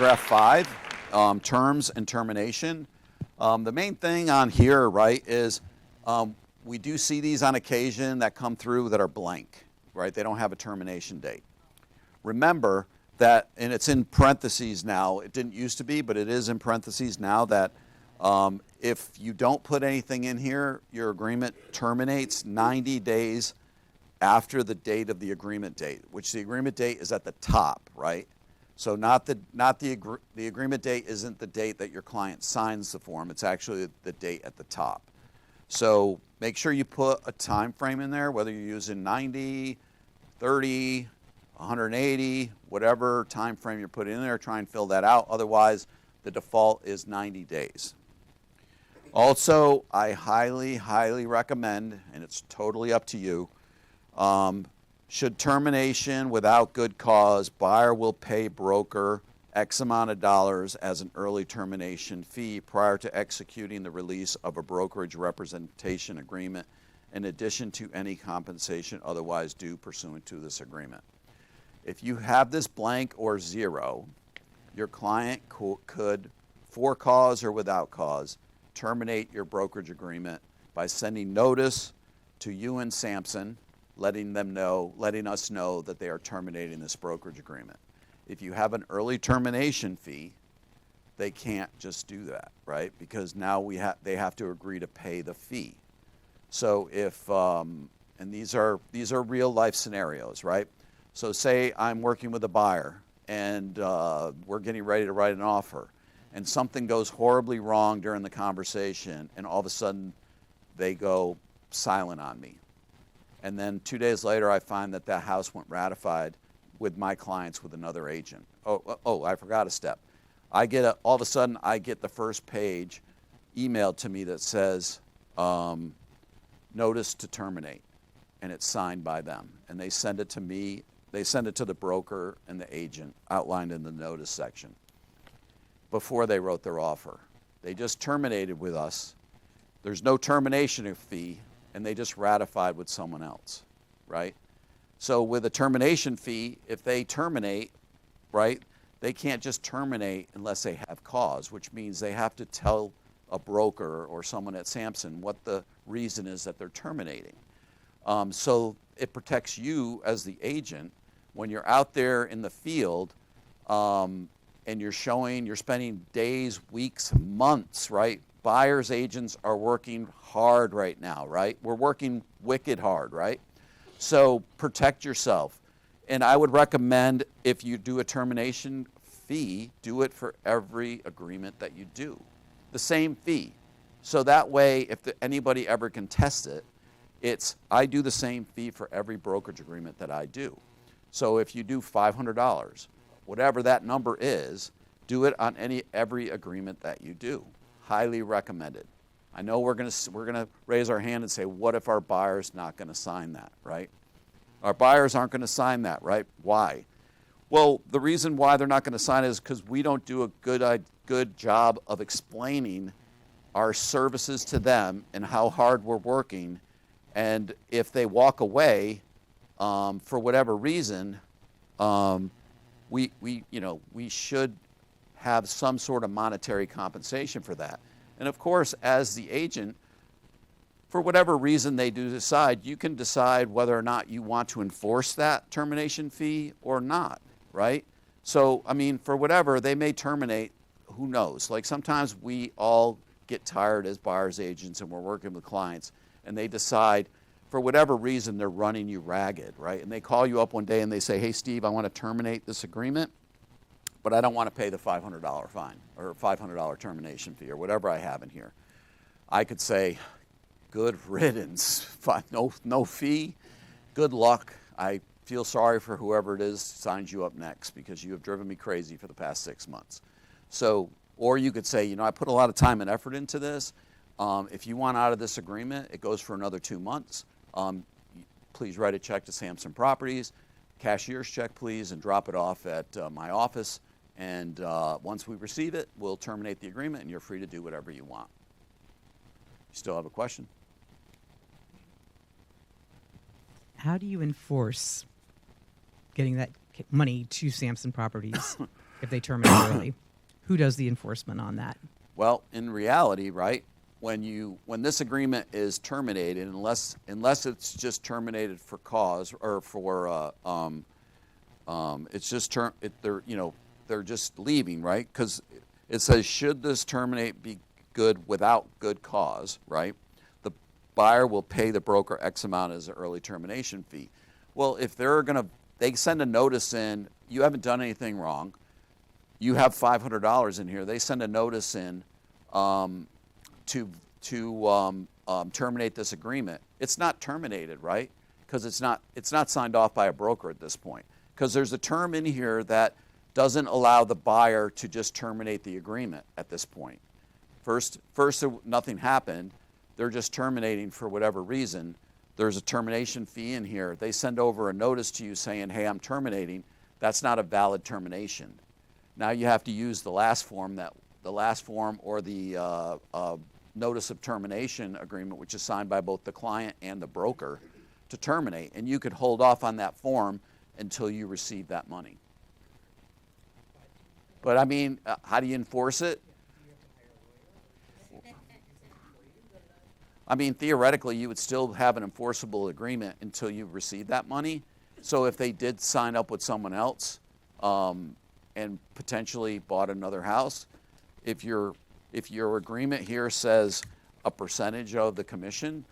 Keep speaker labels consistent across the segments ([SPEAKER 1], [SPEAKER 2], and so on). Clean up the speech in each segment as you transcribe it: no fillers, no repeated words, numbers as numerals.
[SPEAKER 1] paragraph 5, terms and termination. The main thing on here, right, is we do see these on occasion that come through that are blank, right? They don't have a termination date. Remember that, and it's in parentheses now, it didn't used to be, but it is in parentheses now, that if you don't put anything in here, your agreement terminates 90 days after the date of the agreement date, which the agreement date is at the top, right? So the agreement date isn't the date that your client signs the form, it's actually the date at the top. So make sure you put a time frame in there, whether you're using 90, 30, 180, whatever time frame you're putting in there, try and fill that out. Otherwise, the default is 90 days. Also, I highly, highly recommend, and it's totally up to you, should termination without good cause, buyer will pay broker X amount of dollars as an early termination fee prior to executing the release of a brokerage representation agreement in addition to any compensation otherwise due pursuant to this agreement. If you have this blank or zero, your client could, for cause or without cause, terminate your brokerage agreement by sending notice to you and Samson, letting us know that they are terminating this brokerage agreement. If you have an early termination fee, they can't just do that, right? Because now they have to agree to pay the fee. So if, and these are real life scenarios, right? So say I'm working with a buyer and we're getting ready to write an offer, and something goes horribly wrong during the conversation, and all of a sudden they go silent on me. And then 2 days later, I find that house went ratified with my clients with another agent. Oh, I forgot a step. All of a sudden, I get the first page emailed to me that says, notice to terminate, and it's signed by them. And they send it to me, they send it to the broker and the agent outlined in the notice section before they wrote their offer. They just terminated with us. There's no termination fee, and they just ratified with someone else, right? So with a termination fee, if they terminate, right, they can't just terminate unless they have cause, which means they have to tell a broker or someone at Samson what the reason is that they're terminating. So it protects you as the agent when you're out there in the field and you're spending days, weeks, months, right? Buyers agents are working hard right now, right? We're working wicked hard, right? So protect yourself. And I would recommend, if you do a termination fee, do it for every agreement that you do. The same fee. So that way, if anybody ever contests it, I do the same fee for every brokerage agreement that I do. So if you do $500, whatever that number is, do it on every agreement that you do. Highly recommended. I know we're gonna raise our hand and say, what if our buyer's not gonna sign that, right? Our buyers aren't gonna sign that, right? Why? Well, the reason why they're not gonna sign it is because we don't do a good job of explaining our services to them and how hard we're working. And if they walk away for whatever reason, we should have some sort of monetary compensation for that. And of course, as the agent, for whatever reason they do decide, you can decide whether or not you want to enforce that termination fee or not, right? So, I mean, for whatever, they may terminate, who knows? Like sometimes we all get tired as buyer's agents and we're working with clients and they decide, for whatever reason, they're running you ragged, right? And they call you up one day and they say, hey, Steve, I want to terminate this agreement, but I don't want to pay the $500 fine or $500 termination fee or whatever I have in here. I could say, good riddance, no fee, good luck. I feel sorry for whoever it is signs you up next because you have driven me crazy for the past 6 months. So, or you could say, I put a lot of time and effort into this. If you want out of this agreement, it goes for another 2 months. Please write a check to Samson Properties, cashier's check, please, and drop it off at my office. And once we receive it, we'll terminate the agreement, and you're free to do whatever you want. You still have a question?
[SPEAKER 2] How do you enforce getting that money to Samson Properties? if they terminate early? Who does the enforcement on that?
[SPEAKER 1] Well, in reality, right, when this agreement is terminated, unless it's just terminated for cause or for it's just they're just leaving, right? Because it says, should this terminate be good without good cause, right? The buyer will pay the broker X amount as an early termination fee. Well, if they send a notice in, you haven't done anything wrong. You have $500 in here. They send a notice in to terminate this agreement. It's not terminated, right? Because it's not signed off by a broker at this point. Because there's a term in here that doesn't allow the buyer to just terminate the agreement at this point. First, nothing happened. They're just terminating for whatever reason. There's a termination fee in here. They send over a notice to you saying, hey, I'm terminating. That's not a valid termination. Now you have to use the last form or the notice of termination agreement, which is signed by both the client and the broker, to terminate. And you could hold off on that form until you receive that money. But I mean, how do you enforce it? I mean, theoretically, you would still have an enforceable agreement until you receive that money. So if they did sign up with someone else and potentially bought another house, if your agreement here says a percentage of the commission,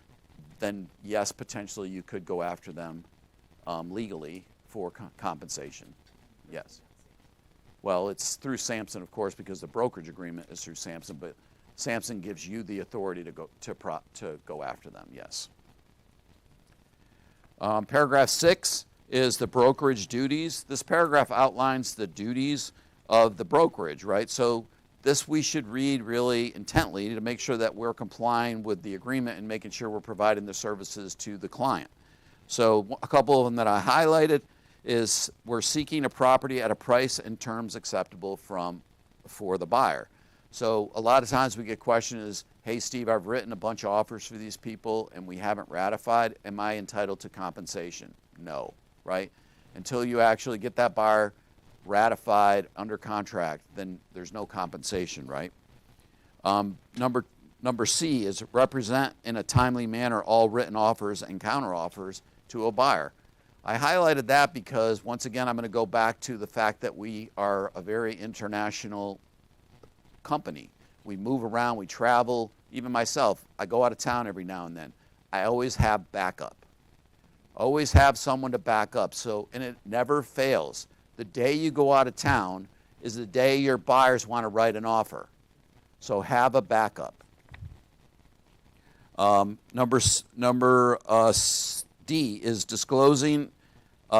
[SPEAKER 1] then yes, potentially you could go after them legally for compensation. Yes. Well, it's through Samson, of course, because the brokerage agreement is through Samson, but Samson gives you the authority to go after them. Yes. Paragraph 6 is the brokerage duties. This paragraph outlines the duties of the brokerage, right? So this we should read really intently to make sure that we're complying with the agreement and making sure we're providing the services to the client. So a couple of them that I highlighted is we're seeking a property at a price and terms acceptable for the buyer. So a lot of times we get questions is, hey, Steve, I've written a bunch of offers for these people and we haven't ratified. Am I entitled to compensation? No, right? Until you actually get that buyer ratified under contract, then there's no compensation, right? Number C is represent in a timely manner all written offers and counteroffers to a buyer. I highlighted that because, once again, I'm going to go back to the fact that we are a very international company. We move around, we travel. Even myself, I go out of town every now and then. I always have backup. Always have someone to back up. And it never fails. The day you go out of town is the day your buyers want to write an offer. So have a backup. Number D is disclosing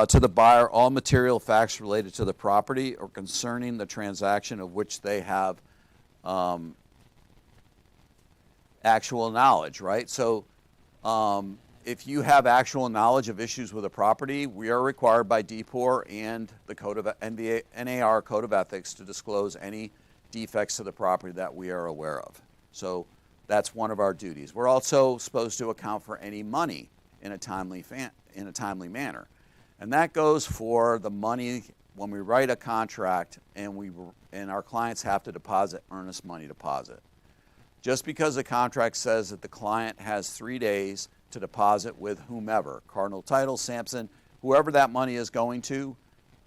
[SPEAKER 1] to the buyer all material facts related to the property or concerning the transaction of which they have actual knowledge, right? So if you have actual knowledge of issues with a property, we are required by DPOR and the NVAR Code of Ethics to disclose any defects to the property that we are aware of. So that's one of our duties. We're also supposed to account for any money in a timely manner. And that goes for the money when we write a contract and our clients have to deposit earnest money deposit. Just because the contract says that the client has 3 days to deposit with whomever, Cardinal Title, Samson, whoever that money is going to,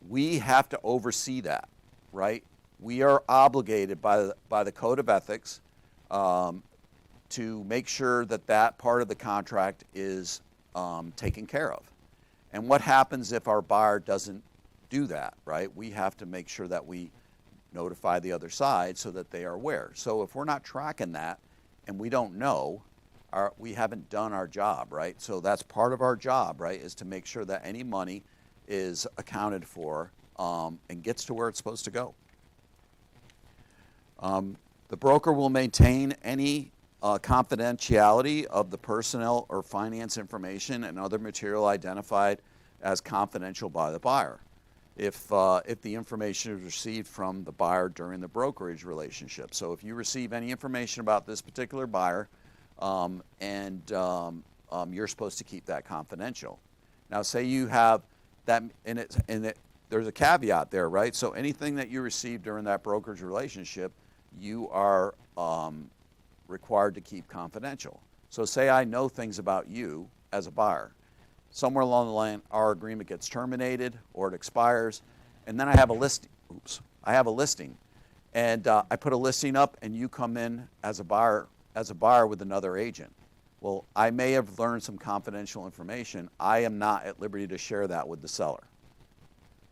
[SPEAKER 1] we have to oversee that, right? We are obligated by the Code of Ethics to make sure that that part of the contract is taken care of. And what happens if our buyer doesn't do that, right? We have to make sure that we notify the other side so that they are aware. So if we're not tracking that and we don't know, we haven't done our job, right? So that's part of our job, right, is to make sure that any money is accounted for and gets to where it's supposed to go. The broker will maintain any confidentiality of the personnel or finance information and other material identified as confidential by the buyer if the information is received from the buyer during the brokerage relationship. So if you receive any information about this particular buyer you're supposed to keep that confidential. Now say you have that, and there's a caveat there, right? So anything that you receive during that brokerage relationship, you are required to keep confidential. So say I know things about you as a buyer. Somewhere along the line, our agreement gets terminated or it expires, and then I have a listing. I have a listing, and I put a listing up, and you come in as a buyer with another agent. Well, I may have learned some confidential information. I am not at liberty to share that with the seller.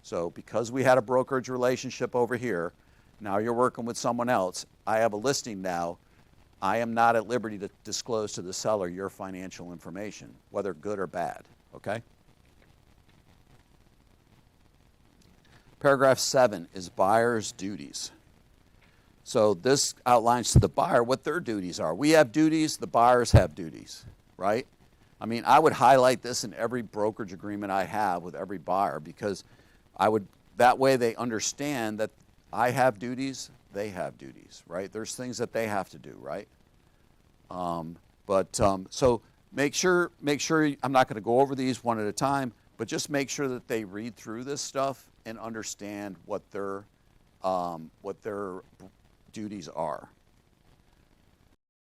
[SPEAKER 1] So because we had a brokerage relationship over here, now you're working with someone else. I have a listing now. I am not at liberty to disclose to the seller your financial information, whether good or bad, okay? Paragraph 7 is buyer's duties. So this outlines to the buyer what their duties are. We have duties, the buyers have duties, right? I mean, I would highlight this in every brokerage agreement I have with every buyer, because that way they understand that I have duties, they have duties, right? There's things that they have to do, right? So make sure, I'm not going to go over these one at a time, but just make sure that they read through this stuff and understand what their duties are.